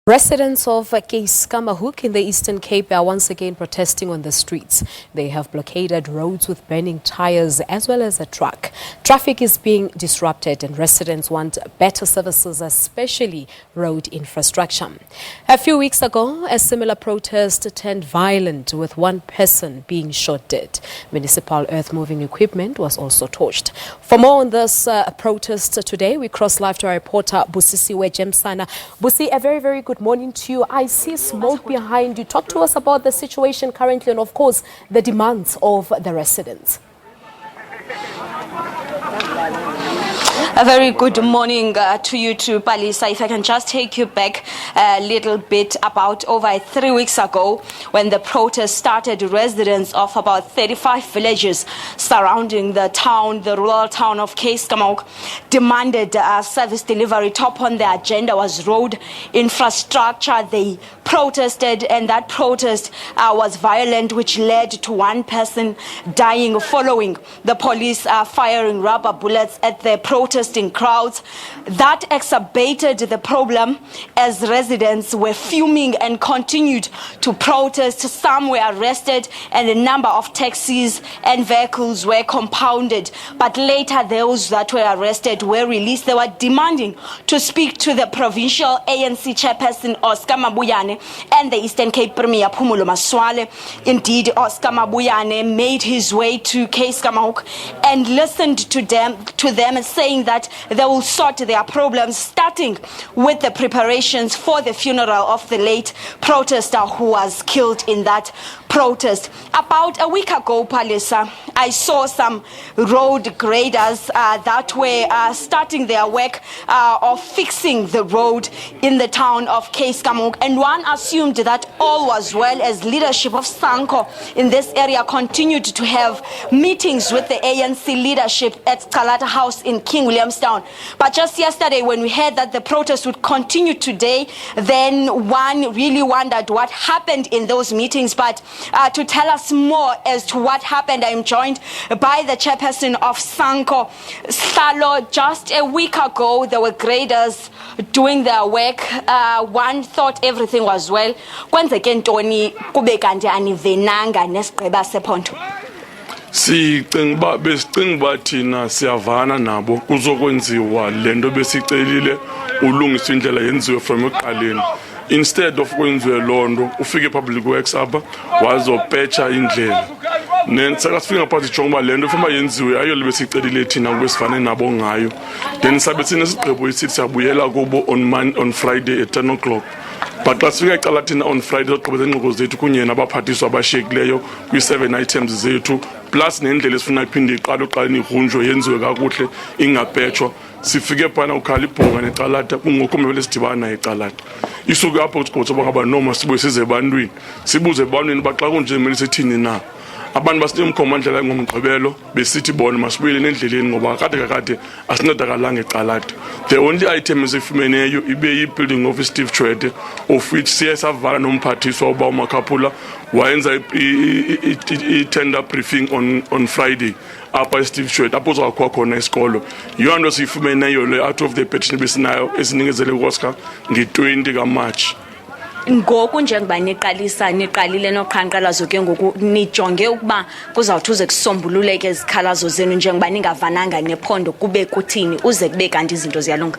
Residents of Keiskammahoek in the Eastern Cape are once again protesting on the streets. They have blockaded roads with burning tyres as well as a truck. Traffic is being disrupted and residents want better services, especially road infrastructure. A few weeks ago, a similar protest turned violent with one person being shot dead. Municipal earth-moving equipment was also torched. For more on this protest today, we cross live to our reporter Busisiwe Jemsana. Busi, a very good morning to you. I see smoke behind you. Talk to us about the situation currently and, of course, the demands of the residents. A very good morning to you too, Palisa. If I can just take you back a little bit, about over 3 weeks ago when the protest started, residents of about 35 villages surrounding the town, the rural town of Keiskammahoek, demanded service delivery. Top on the agenda was road infrastructure. They protested, and that protest was violent, which led to one person dying following the police firing rubber bullets at the protesting crowds. That exacerbated the problem as residents were fuming and continued to protest. Some were arrested and a number of taxis and vehicles were compounded. But later those that were arrested were released. They were demanding to speak to the provincial ANC chairperson Oscar Mabuyane and the Eastern Cape Premier Phumulo Maswale. Indeed, Oscar Mabuyane made his way to Keiskammahoek and listened to them saying that they will sort their problems, starting with the preparations for the funeral of the late protester who was killed in that protest. About a week ago, Palisa, I saw some road graders that were starting their work of fixing the road in the town of Keiskammahoek, and one assumed that all was well as leadership of Sanko in this area continued to have meetings with the ANC leadership at Calata House in King Williamstown. But just yesterday, when we heard that the protest would continue today, then one really wondered what happened in those meetings. But to tell us more as to what happened, I am joined by the chairperson of Sanko, Salo. Just a week ago, there were graders doing their work. One thought everything was well. Kwenzeke ntoni kube kanti anivenanga nesigqeba sephondo? Sicinga besicinga thina siyavana nabo kuzokwenziwa lento besicelile ulungiswa indlela yenziwe from eqaleni. Instead of kwenziwe lonto ufike public works apha wazopetcha indlela. Nensaka sifika ngaphathi jonga lento ufuna yenziwe ayo lebesicelile thina kube sifane nabo ngayo. Then sabe sine sigqebo isithi siyabuyela kubo on Friday at 10 o'clock. But last week I thina on Friday soqhubeza ingqoqo zethu kunye nabaphathiswa abashekileyo kwi7 items zethu plus nendlela esifuna iphinde iqala uqaleni ihunjwe yenziwe kakuhle ingapetshwa. Sifike phana ukhala ibhonga necalata kungokhomele sidibana naye ecalata. Isuke apho kucotha bangaba noma sibuye size ebantwini. Sibuze ebantwini baxa kunje kumele sithini na. Abantu basinemkhomandlela ngomgqibelo besithi bona masibuyele endleleni ngoba kade asinedakalanga ecalata. The only item esifumeneyo ibe yi-building of Steve Chwede, of which siyasavala nomphathiswa uba uMakhaphula wayenza i-tender briefing on Friday apha Steve Chwede apho uzakwa khona isikolo. Yiyo nto siyifumeneyo le out of the petition besinayo esinikezele ku-Oscar nge-20 kaMarch. Ngoku njengoba niqalile noqhankqalazo ke ngoku nijonge ukuba kuzawuthi uze kusombululeke izikhalazo zenu njengoba ningavananga nephondo kube kuthini uze kube kanti izinto ziyalunga?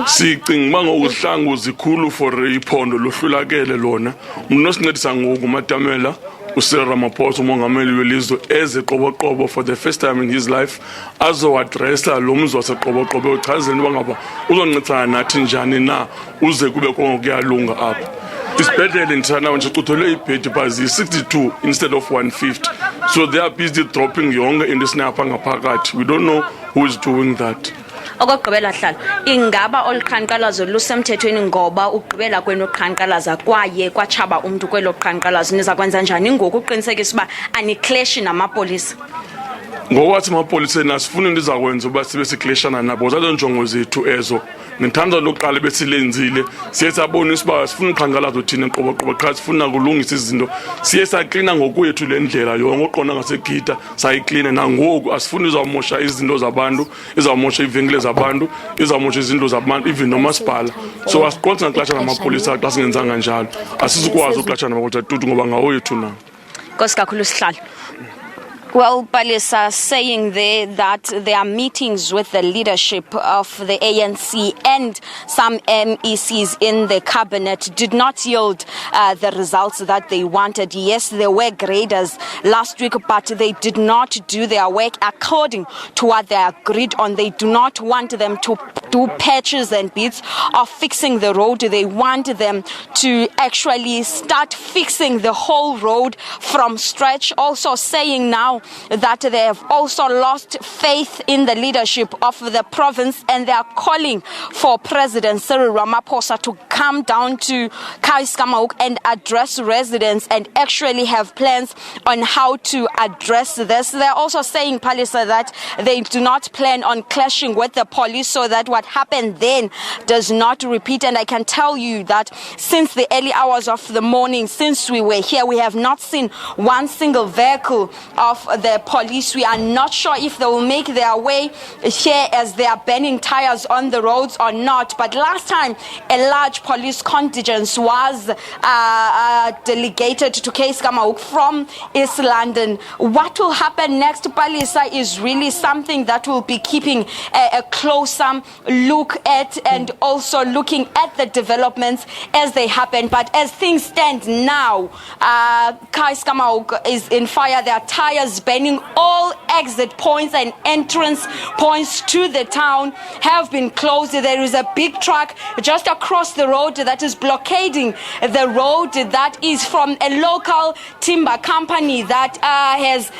Sicinga uba ngokuhlangu zikhulu for iphondo lohlulakele lona. Umuntu osincedisa ngoku uMatamela uSiril Ramaphosa umongameli welizwe ezeqoboqobo for the first time in his life azowadressa lo mzi waseqoboqobo uchazela uba ngaba uzoncedisana nathi njani na uze kube kuyalunga apha. Isibhedlele nthana nje ucuthelwe ibhedi bazi 62 instead of 150. So they are busy dropping yonke into esinapha ngaphakathi. We don't know who is doing that. Okugqibela hlala ingaba oluqhankqalazo lusemthethweni ngoba ugqibela kwenu qhankqalaza kwaye kwachaba umuntu kwelo qhankqalazo niza kwenza njani ngoku uqinisekisa uba aniclash namapolisa? Ngowathi amapolisa nasifuna into izakwenza uba sibe sikleshana nabo zazo njongo zethu ezo nithanda lokuqala besilenzile siye sabonisa uba sifuna uqhankqalazo thina qoboqobo qha sifuna kulungisa izinto siye saklina ngokwethu le ndlela yonke oqonda ngaseGita sayiklina nangoku asifuni izawumosha izinto zabantu izawumosha ivenkile zabantu izawumosha izinto zabantu even nomasipala so asiqonda ngaxesha namapolisa xa singenzanga njalo asizukwazi uxesha namapolisa tutu ngoba ngawethu na Nkosi kakhulu sihlalo. Well, Palisa saying there that there are meetings with the leadership of the ANC and some MECs in the cabinet did not yield the results that they wanted. Yes, there were graders last week, but they did not do their work according to what they agreed on. They do not want them to do patches and bits of fixing the road. They want them to actually start fixing the whole road from scratch. Also saying now that they have also lost faith in the leadership of the province and they are calling for President Cyril Ramaphosa to come down to Keiskammahoek and address residents and actually have plans on how to address this. They're also saying, Palisa, that they do not plan on clashing with the police so that what happened then does not repeat. And I can tell you that since the early hours of the morning, since we were here, we have not seen one single vehicle of the police. We are not sure if they will make their way here as they are banning tires on the roads or not. But last time, a large police contingent was delegated to Keiskammahoek from East London. What will happen next, Palisa, is really something that we'll be keeping a closer look at and also looking at the developments as they happen. But as things stand now, Keiskammahoek is in fire. There are tires banning all exit points and entrance points to the town have been closed. There is a big truck just across the road that is blockading the road that is from a local timber company that has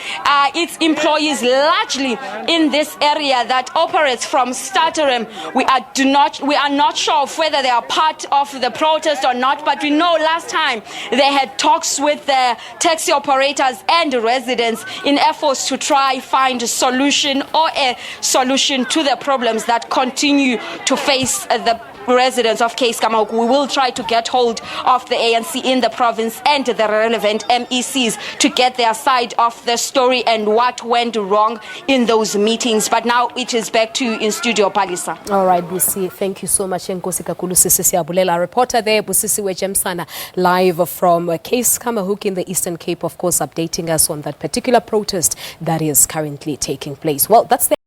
its employees largely in this area that operates from Stutterham. We are not sure of whether they are part of the protest or not, but we know last time they had talks with the taxi operators and residents in efforts to try find a solution to the problems that continue to face the residents of Keiskammahoek. We will try to get hold of the ANC in the province and the relevant MECs to get their side of the story and what went wrong in those meetings. But now it is back to you in studio, Palisa. All right, Busi, thank you so much. Nkosi kakhulu Sisi Abulela, reporter there, Busisiwe Jemsana, live from Keiskammahoek in the Eastern Cape, of course, updating us on that particular protest that is currently taking place. Well, that's the